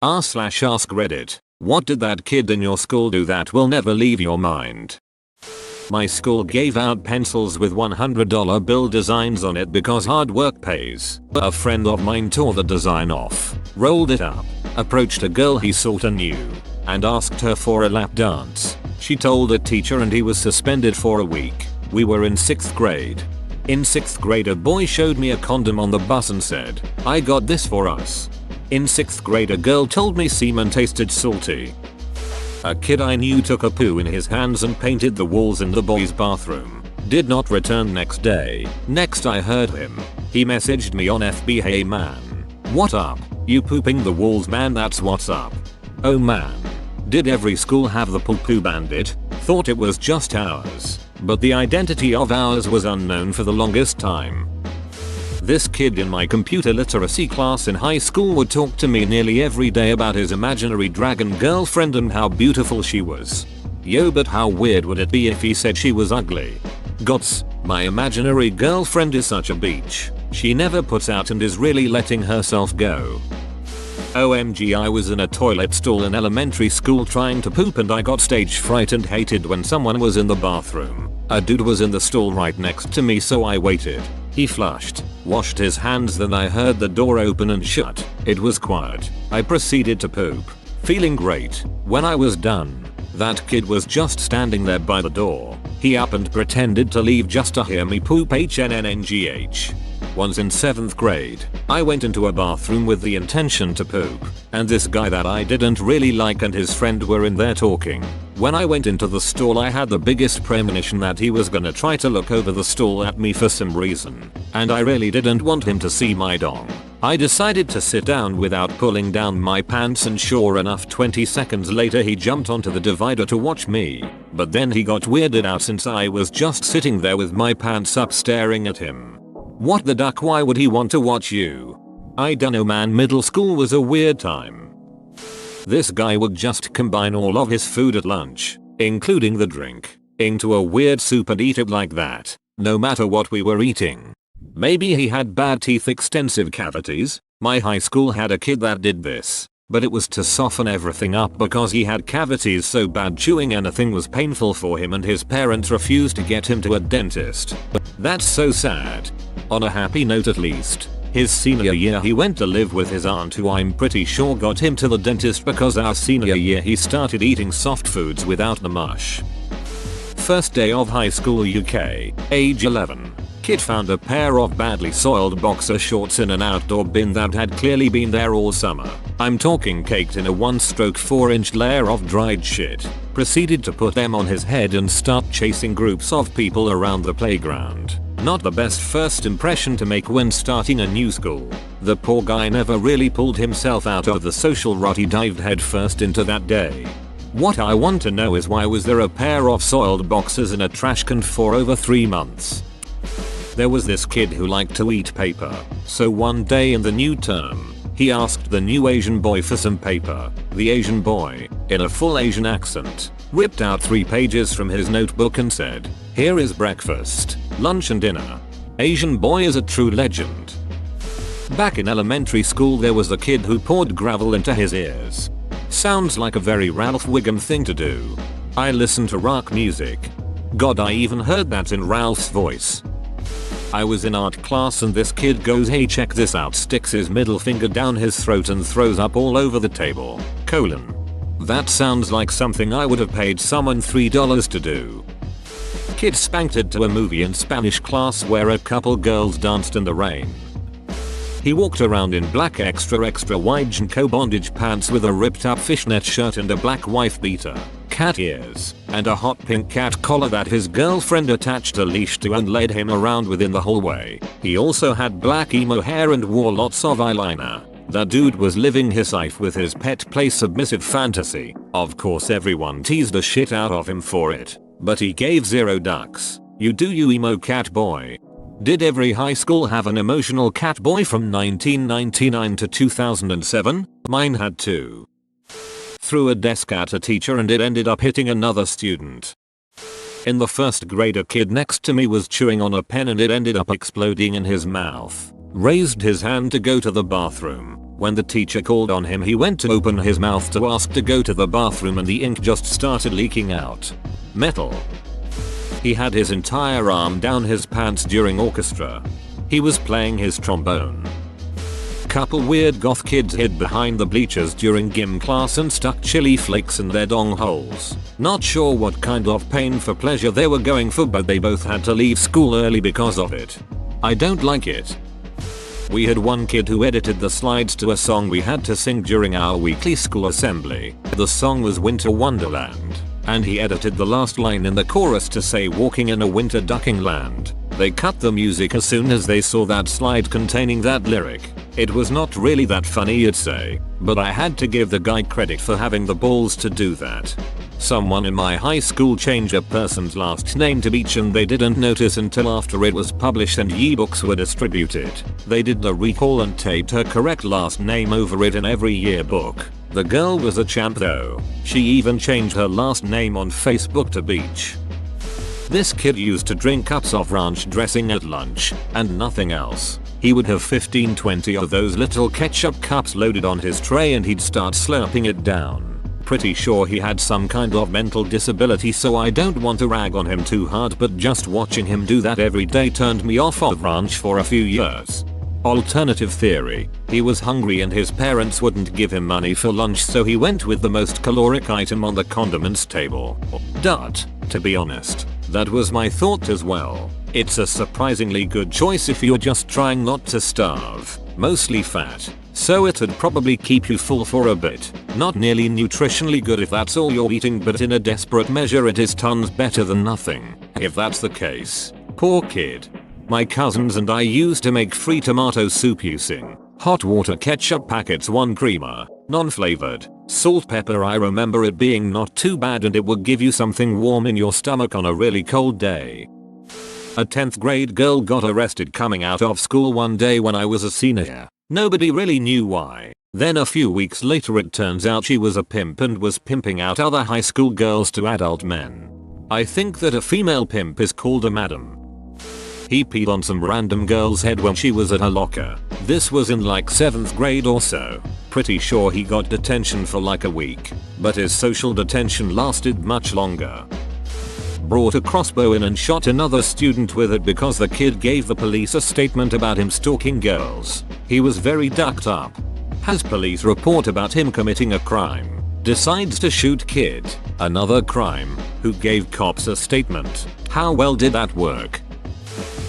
r/ask Reddit. What did that kid in your school do that will never leave your mind? My school gave out pencils with $100 bill designs on it because hard work pays. A friend of mine tore the design off, rolled it up, approached a girl he sorta knew, and asked her for a lap dance. She told a teacher and he was suspended for a week. We were in 6th grade. In 6th grade a boy showed me a condom on the bus and said, "I got this for us." In 6th grade a girl told me semen tasted salty. A kid I knew took a poo in his hands and painted the walls in the boys' bathroom. Did not return next day. Next I heard him. He messaged me on FB, "Hey man. What up? You pooping the walls man, that's what's up." Oh man. Did every school have the poo bandit? Thought it was just ours. But the identity of ours was unknown for the longest time. This kid in my computer literacy class in high school would talk to me nearly every day about his imaginary dragon girlfriend and how beautiful she was. Yo, but how weird would it be if he said she was ugly? Gots, my imaginary girlfriend is such a beach. She never puts out and is really letting herself go. OMG, I was in a toilet stall in elementary school trying to poop and I got stage fright and hated when someone was in the bathroom. A dude was in the stall right next to me, so I waited. He flushed, washed his hands, then I heard the door open and shut. It was quiet. I proceeded to poop, feeling great. When I was done, that kid was just standing there by the door. He up and pretended to leave just to hear me poop HNNNGH. Once in 7th grade, I went into a bathroom with the intention to poop, and this guy that I didn't really like and his friend were in there talking. When I went into the stall I had the biggest premonition that he was gonna try to look over the stall at me for some reason, and I really didn't want him to see my dong. I decided to sit down without pulling down my pants, and sure enough 20 seconds later he jumped onto the divider to watch me, but then he got weirded out since I was just sitting there with my pants up staring at him. What the duck, why would he want to watch you? I dunno man, middle school was a weird time. This guy would just combine all of his food at lunch, including the drink, into a weird soup and eat it like that, no matter what we were eating. Maybe he had bad teeth, extensive cavities. My high school had a kid that did this, but it was to soften everything up because he had cavities so bad chewing anything was painful for him and his parents refused to get him to a dentist. That's so sad. On a happy note at least, his senior year he went to live with his aunt, who I'm pretty sure got him to the dentist because our senior year he started eating soft foods without the mush. First day of high school UK, age 11. Kid found a pair of badly soiled boxer shorts in an outdoor bin that had clearly been there all summer. I'm talking caked in a 1-stroke 4-inch layer of dried shit. Proceeded to put them on his head and start chasing groups of people around the playground. Not the best first impression to make when starting a new school. The poor guy never really pulled himself out of the social rut he dived headfirst into that day. What I want to know is why was there a pair of soiled boxers in a trash can for over 3 months? There was this kid who liked to eat paper, so one day in the new term, he asked the new Asian boy for some paper. The Asian boy, in a full Asian accent, ripped out 3 pages from his notebook and said, "Here is breakfast, lunch and dinner." Asian boy is a true legend. Back in elementary school there was a kid who poured gravel into his ears. Sounds like a very Ralph Wiggum thing to do. I listen to rock music. God, I even heard that in Ralph's voice. I was in art class and this kid goes, "Hey, check this out," sticks his middle finger down his throat and throws up all over the table. That sounds like something I would have paid someone $3 to do. Kid spanked it to a movie in Spanish class where a couple girls danced in the rain. He walked around in black extra wide Janko bondage pants with a ripped up fishnet shirt and a black wife beater, cat ears, and a hot pink cat collar that his girlfriend attached a leash to and led him around within the hallway. He also had black emo hair and wore lots of eyeliner. The dude was living his life with his pet play submissive fantasy. Of course everyone teased the shit out of him for it, but he gave 0 ducks. You do you, emo cat boy. Did every high school have an emotional cat boy from 1999 to 2007? Mine had 2. Threw a desk at a teacher and it ended up hitting another student. In the 1st grade a kid next to me was chewing on a pen and it ended up exploding in his mouth. Raised his hand to go to the bathroom, When the teacher called on him, he went to open his mouth to ask to go to the bathroom and the ink just started leaking out. Metal. He had his entire arm down his pants during orchestra. He was playing his trombone. Couple weird goth kids hid behind the bleachers during gym class and stuck chili flakes in their dong holes. Not sure what kind of pain for pleasure they were going for, but they both had to leave school early because of it. I don't like it. We had one kid who edited the slides to a song we had to sing during our weekly school assembly. The song was Winter Wonderland, and he edited the last line in the chorus to say walking in a winter ducking land. They cut the music as soon as they saw that slide containing that lyric. It was not really that funny, you'd say, but I had to give the guy credit for having the balls to do that. Someone in my high school changed a person's last name to Beach and they didn't notice until after it was published and ye-books were distributed. They did the recall and taped her correct last name over it in every yearbook. The girl was a champ though. She even changed her last name on Facebook to Beach. This kid used to drink cups of ranch dressing at lunch and nothing else. He would have 15-20 of those little ketchup cups loaded on his tray and he'd start slurping it down. Pretty sure he had some kind of mental disability, so I don't want to rag on him too hard, but just watching him do that every day turned me off of ranch for a few years. Alternative theory, he was hungry and his parents wouldn't give him money for lunch, so he went with the most caloric item on the condiments table. Dut. To be honest, that was my thought as well. It's a surprisingly good choice if you're just trying not to starve. Mostly fat, so it'd probably keep you full for a bit. Not nearly nutritionally good if that's all you're eating, but in a desperate measure it is tons better than nothing. If that's the case, poor kid. My cousins and I used to make free tomato soup using hot water, ketchup packets, 1 creamer, non-flavored, salt, pepper. I remember it being not too bad and it would give you something warm in your stomach on a really cold day. A 10th grade girl got arrested coming out of school one day when I was a senior. Nobody really knew why. Then a few weeks later it turns out she was a pimp and was pimping out other high school girls to adult men. I think that a female pimp is called a madam. He peed on some random girl's head when she was at her locker. This was in like 7th grade or so. Pretty sure he got detention for like a week, but his social detention lasted much longer. Brought a crossbow in and shot another student with it because the kid gave the police a statement about him stalking girls. He was very ducked up. Has police report about him committing a crime. Decides to shoot kid. Another crime. Who gave cops a statement. How well did that work?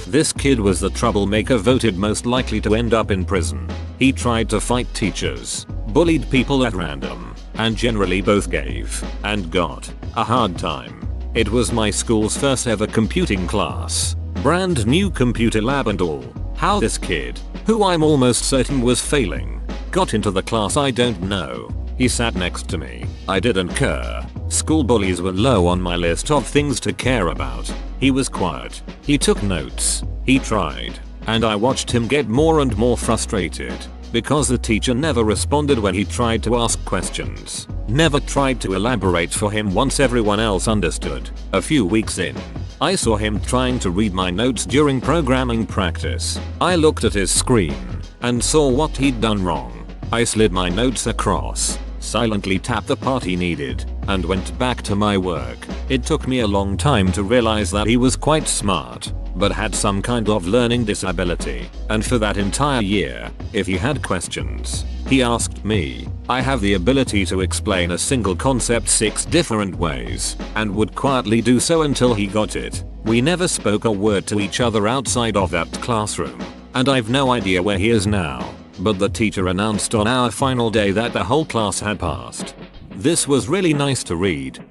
This kid was the troublemaker voted most likely to end up in prison. He tried to fight teachers, bullied people at random, and generally both gave and got a hard time. It was my school's first ever computing class. Brand new computer lab and all. How this kid, who I'm almost certain was failing, got into the class I don't know. He sat next to me. I didn't care. School bullies were low on my list of things to care about. He was quiet. He took notes. He tried. And I watched him get more and more frustrated. Because the teacher never responded when he tried to ask questions. Never tried to elaborate for him once everyone else understood. A few weeks in, I saw him trying to read my notes during programming practice. I looked at his screen and saw what he'd done wrong. I slid my notes across, silently tapped the part he needed, and went back to my work. It took me a long time to realize that he was quite smart, but had some kind of learning disability, and for that entire year, if he had questions, he asked me. I have the ability to explain a single concept 6 different ways, and would quietly do so until he got it. We never spoke a word to each other outside of that classroom, and I've no idea where he is now, but the teacher announced on our final day that the whole class had passed. This was really nice to read.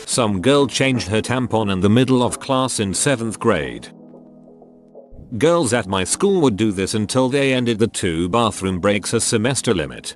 Some girl changed her tampon in the middle of class in 7th grade. Girls at my school would do this until they ended the 2 bathroom breaks a semester limit.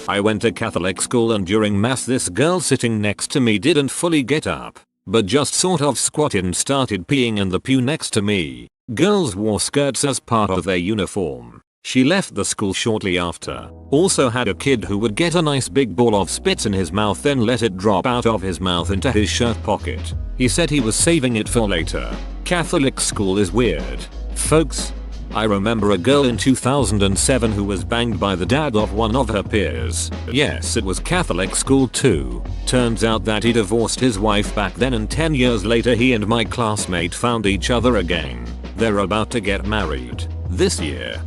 I went to Catholic school and during mass this girl sitting next to me didn't fully get up, but just sort of squatted and started peeing in the pew next to me. Girls wore skirts as part of their uniform. She left the school shortly after. Also had a kid who would get a nice big ball of spits in his mouth then let it drop out of his mouth into his shirt pocket. He said he was saving it for later. Catholic school is weird. Folks, I remember a girl in 2007 who was banged by the dad of one of her peers. Yes, it was Catholic school too. Turns out that he divorced his wife back then and 10 years later he and my classmate found each other again. They're about to get married this year.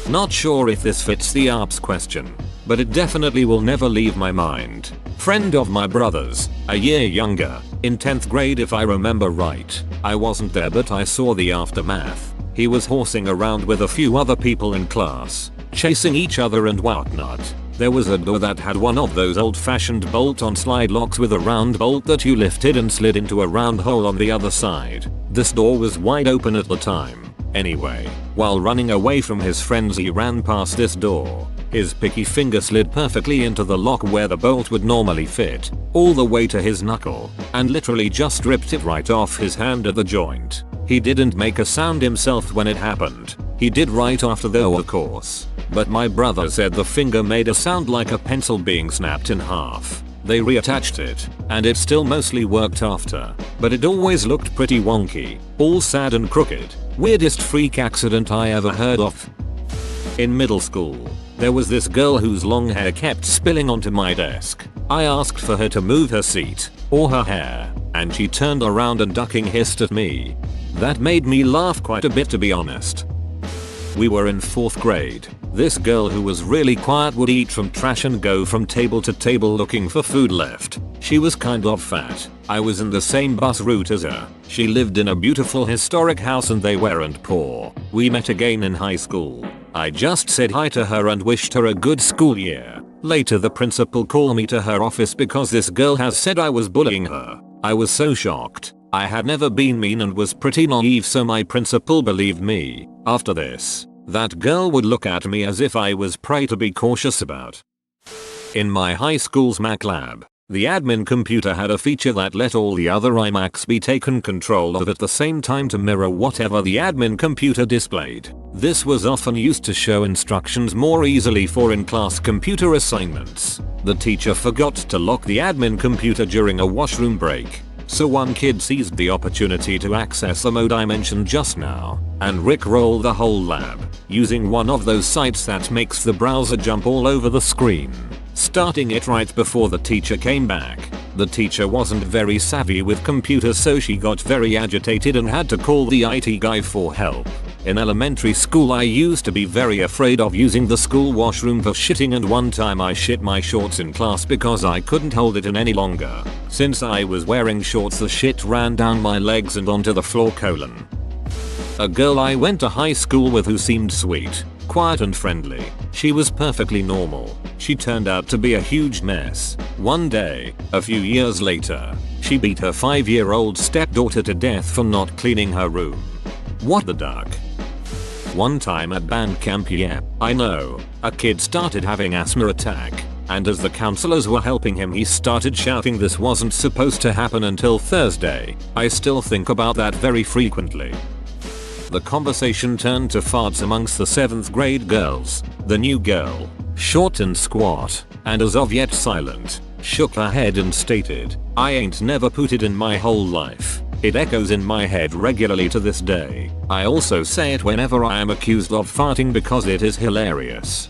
Not sure if this fits the ARPS question, but it definitely will never leave my mind. Friend of my brother's, a year younger, in 10th grade if I remember right. I wasn't there but I saw the aftermath. He was horsing around with a few other people in class, chasing each other and whatnot. There was a door that had one of those old-fashioned bolt-on slide locks with a round bolt that you lifted and slid into a round hole on the other side. This door was wide open at the time. Anyway, while running away from his friends he ran past this door. His picky finger slid perfectly into the lock where the bolt would normally fit, all the way to his knuckle, and literally just ripped it right off his hand at the joint. He didn't make a sound himself when it happened. He did right after though of course. But my brother said the finger made a sound like a pencil being snapped in half. They reattached it, and it still mostly worked after, but it always looked pretty wonky, all sad and crooked. Weirdest freak accident I ever heard of. In middle school, there was this girl whose long hair kept spilling onto my desk. I asked for her to move her seat, or her hair, and she turned around and ducking hissed at me. That made me laugh quite a bit to be honest. We were in 4th grade. This girl who was really quiet would eat from trash and go from table to table looking for food left. She was kind of fat. I was in the same bus route as her. She lived in a beautiful historic house and they weren't poor. We met again in high school. I just said hi to her and wished her a good school year. Later the principal called me to her office because this girl has said I was bullying her. I was so shocked. I had never been mean and was pretty naive so my principal believed me. After this, that girl would look at me as if I was prey to be cautious about. In my high school's Mac lab, the admin computer had a feature that let all the other iMacs be taken control of at the same time to mirror whatever the admin computer displayed. This was often used to show instructions more easily for in-class computer assignments. The teacher forgot to lock the admin computer during a washroom break. So one kid seized the opportunity to access the mode I mentioned just now, and rickroll the whole lab, using one of those sites that makes the browser jump all over the screen, starting it right before the teacher came back. The teacher wasn't very savvy with computers so she got very agitated and had to call the IT guy for help. In elementary school I used to be very afraid of using the school washroom for shitting and one time I shit my shorts in class because I couldn't hold it in any longer. Since I was wearing shorts the shit ran down my legs and onto the floor colon. A girl I went to high school with who seemed sweet, quiet and friendly. She was perfectly normal. She turned out to be a huge mess. One day, a few years later, she beat her 5-year-old stepdaughter to death for not cleaning her room. What the duck? One time at band camp, yeah, I know, a kid started having asthma attack, and as the counselors were helping him he started shouting this wasn't supposed to happen until Thursday. I still think about that very frequently. The conversation turned to farts amongst the 7th grade girls. The new girl, short and squat, and as of yet silent, shook her head and stated, "I ain't never pooted in my whole life." It echoes in my head regularly to this day. I also say it whenever I am accused of farting because it is hilarious.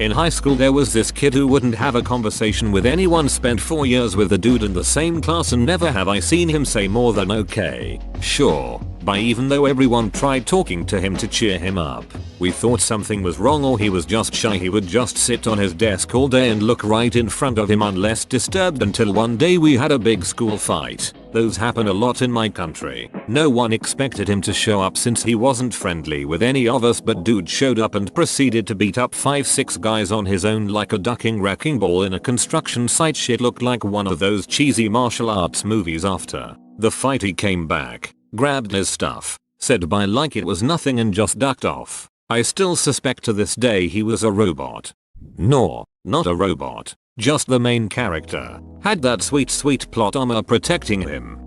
In high school there was this kid who wouldn't have a conversation with anyone, spent 4 years with a dude in the same class and never have I seen him say more than okay, sure, by even though everyone tried talking to him to cheer him up. We thought something was wrong or he was just shy. He would just sit on his desk all day and look right in front of him unless disturbed until one day we had a big school fight. Those happen a lot in my country. No one expected him to show up since he wasn't friendly with any of us, but dude showed up and proceeded to beat up 5-6 guys on his own like a ducking wrecking ball in a construction site. Shit looked like one of those cheesy martial arts movies. After the fight he came back, grabbed his stuff, said bye like it was nothing and just ducked off. I still suspect to this day he was a robot. No, not a robot. Just the main character had that sweet plot armor protecting him.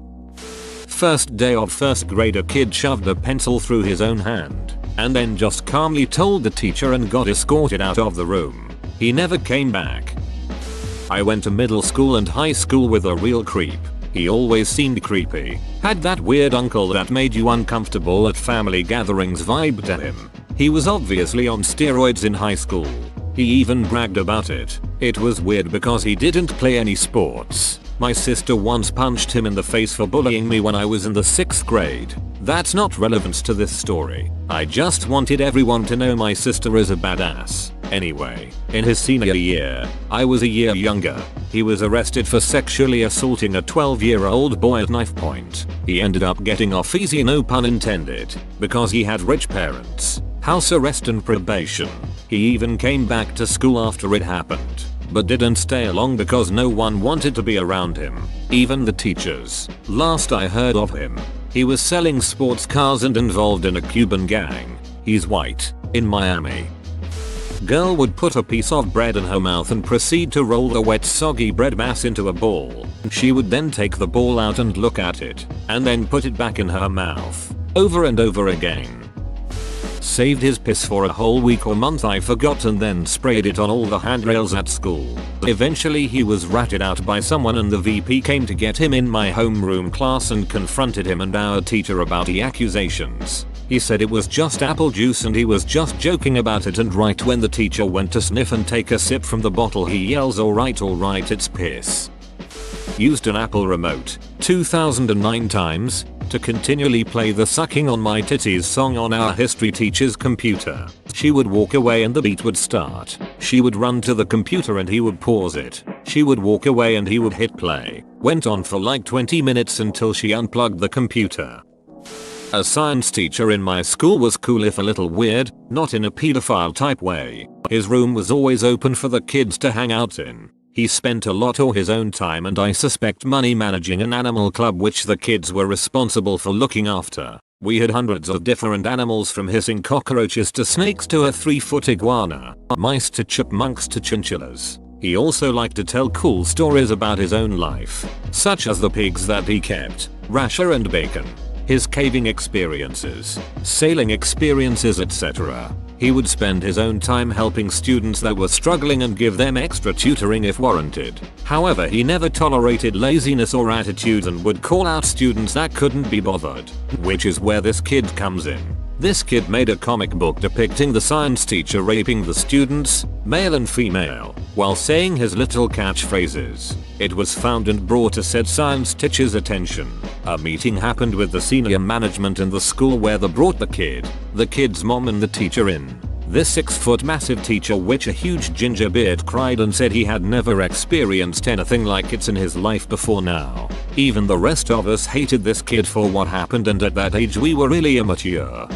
First day of 1st grade, a kid shoved a pencil through his own hand and then just calmly told the teacher and got escorted out of the room. He never came back. I went to middle school and high school with a real creep. He always seemed creepy. Had that weird uncle that made you uncomfortable at family gatherings vibe to him. He was obviously on steroids in high school. He even bragged about it. It was weird because he didn't play any sports. My sister once punched him in the face for bullying me when I was in the 6th grade. That's not relevant to this story. I just wanted everyone to know my sister is a badass. Anyway, in his senior year, I was a year younger. He was arrested for sexually assaulting a 12-year-old boy at knife point. He ended up getting off easy, no pun intended, because he had rich parents, house arrest and probation. He even came back to school after it happened, but didn't stay long because no one wanted to be around him, even the teachers. Last I heard of him, he was selling sports cars and involved in a Cuban gang. He's white, in Miami. Girl would put a piece of bread in her mouth and proceed to roll the wet soggy bread mass into a ball. She would then take the ball out and look at it, and then put it back in her mouth, over and over again. Saved his piss for a whole week or month, I forgot, and then sprayed it on all the handrails at school. Eventually he was ratted out by someone and the VP came to get him in my homeroom class and confronted him and our teacher about the accusations. He said it was just apple juice and he was just joking about it, and right when the teacher went to sniff and take a sip from the bottle he yells, alright, it's piss. Used an Apple remote 2009 times to continually play the Sucking on My Titties song on our history teacher's computer. She would walk away and the beat would start. She would run to the computer and he would pause it. She would walk away and he would hit play. Went on for like 20 minutes until she unplugged the computer. A science teacher in my school was cool if a little weird, not in a pedophile type way. His room was always open for the kids to hang out in. He spent a lot of his own time and I suspect money managing an animal club which the kids were responsible for looking after. We had hundreds of different animals, from hissing cockroaches to snakes to a 3-foot iguana, mice to chipmunks to chinchillas. He also liked to tell cool stories about his own life, such as the pigs that he kept, Rasher and Bacon, his caving experiences, sailing experiences, etc. He would spend his own time helping students that were struggling and give them extra tutoring if warranted. However, he never tolerated laziness or attitudes and would call out students that couldn't be bothered, which is where this kid comes in. This kid made a comic book depicting the science teacher raping the students, male and female, while saying his little catchphrases. It was found and brought to said science teacher's attention. A meeting happened with the senior management in the school where they brought the kid's mom and the teacher in. This 6-foot massive teacher with a huge ginger beard cried and said he had never experienced anything like it in his life before now. Even the rest of us hated this kid for what happened, and at that age we were really immature.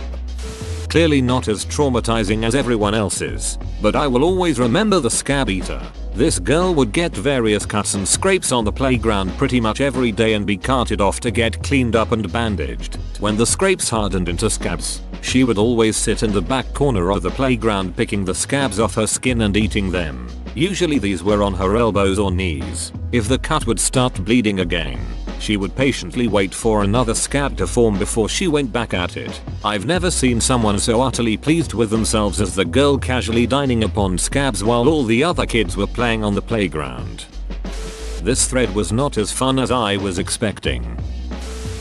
Clearly not as traumatizing as everyone else's, but I will always remember the scab eater. This girl would get various cuts and scrapes on the playground pretty much every day and be carted off to get cleaned up and bandaged. When the scrapes hardened into scabs, she would always sit in the back corner of the playground picking the scabs off her skin and eating them. Usually these were on her elbows or knees. If the cut would start bleeding again, she would patiently wait for another scab to form before she went back at it. I've never seen someone so utterly pleased with themselves as the girl casually dining upon scabs while all the other kids were playing on the playground. This thread was not as fun as I was expecting.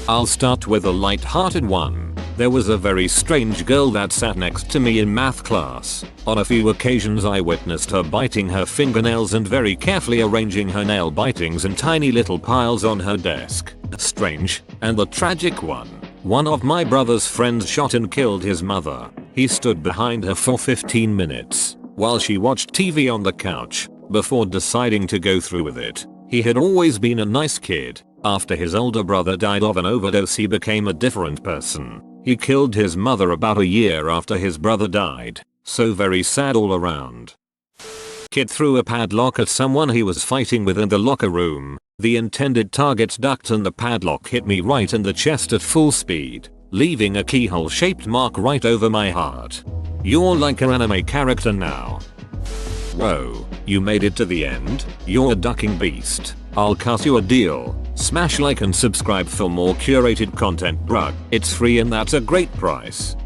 I'll start with a light-hearted one. There was a very strange girl that sat next to me in math class. On a few occasions I witnessed her biting her fingernails and very carefully arranging her nail bitings in tiny little piles on her desk. Strange, and the tragic one of my brother's friends shot and killed his mother. He stood behind her for 15 minutes while she watched TV on the couch before deciding to go through with it. He had always been a nice kid. After his older brother died of an overdose, he became a different person. He killed his mother about a year after his brother died. So very sad all around. Kid threw a padlock at someone he was fighting with in the locker room. The intended target ducked and the padlock hit me right in the chest at full speed, leaving a keyhole shaped mark right over my heart. You're like an anime character now. Whoa, you made it to the end? You're a ducking beast. I'll cut you a deal. Smash like and subscribe for more curated content, bruh. It's free and that's a great price.